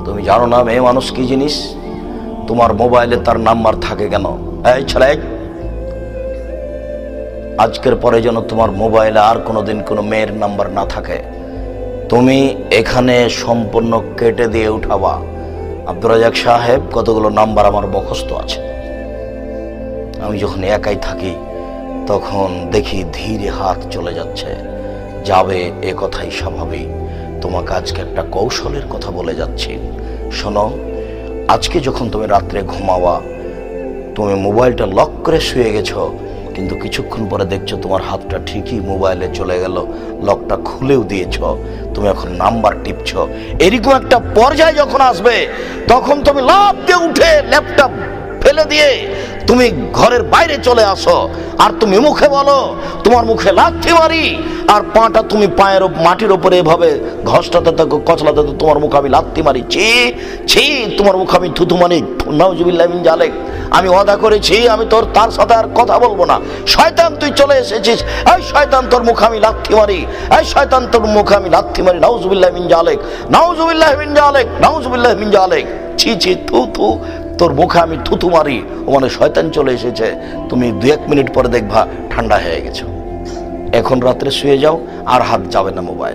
তুমি জানো না মেয়ে মানুষ কি জিনিস? তোমার মোবাইলে তার নাম্বার থাকে কেন? এই ছেলে, আজকের পরে যেন তোমার মোবাইলে আর কোনোদিন কোনো মেয়ের নাম্বার না থাকে। তুমি এখানে সম্পূর্ণ কেটে দিয়ে উঠাবা। আব্দুর রাজ্জাক সাহেব, কতগুলো নাম্বার আমার মুখস্থ আছে। আমি যখন একাই থাকি তখন দেখি ধীরে হাত চলে যাচ্ছে। যাবে এ কথাই স্বাভাবিক। তোমাকে আজকে একটা কৌশলের কথা বলে যাচ্ছি, শোনো। আজকে যখন তুমি রাত্রে ঘুমাবা, তুমি মোবাইলটা লক করে শুয়ে গেছো, কিন্তু কিছুক্ষণ পরে দেখছো তোমার হাতটা ঠিকই মোবাইলে চলে গেল, লকটা খুলেও দিয়েছ, তুমি এখন নাম্বার টিপছ। এরকম একটা পর্যায়ে যখন আসবে, তখন তুমি লাফ দিয়ে উঠে ল্যাপটপ ফেলে দিয়ে তুমি ঘরের বাইরে চলে আসো, আর তুমি মুখে বলো, তোমার মুখে লাথি মারি, আর পাটা তুমি পায়ের মাটির উপরে এভাবে ঘষটাতে থাকো, কচলাতে থাকো, তোমার মুখে আমি লাথি মারি, ছি ছি, তোমার মুখে আমি থুতু মারি, নাউজুবিল্লাহ মিন জালেক, আমি ওয়াদা করেছি আমি তার সাথে আর কথা বলবো না। শয়তান, তুই চলে এসেছিস, এই শয়তান, তোর মুখে আমি লাথি মারি, এই শয়তান, তোর মুখে আমি লাথি মারি, নাউজুবিল্লাহ মিন জালেক, নাউজুবিল্লাহ মিন জালেক, নাউজুবিল্লাহ মিন জালেক, ছি ছি, থু থু, তোর মুখে আমি থুতু মারি, ও মানে শয়তান চলে এসেছে। তুমি 2-1 মিনিট পরে দেখবা ঠান্ডা হয়ে গেছো। এখন রাত্রে শুয়ে যাও, আর হাত যাবে না মোবাইল।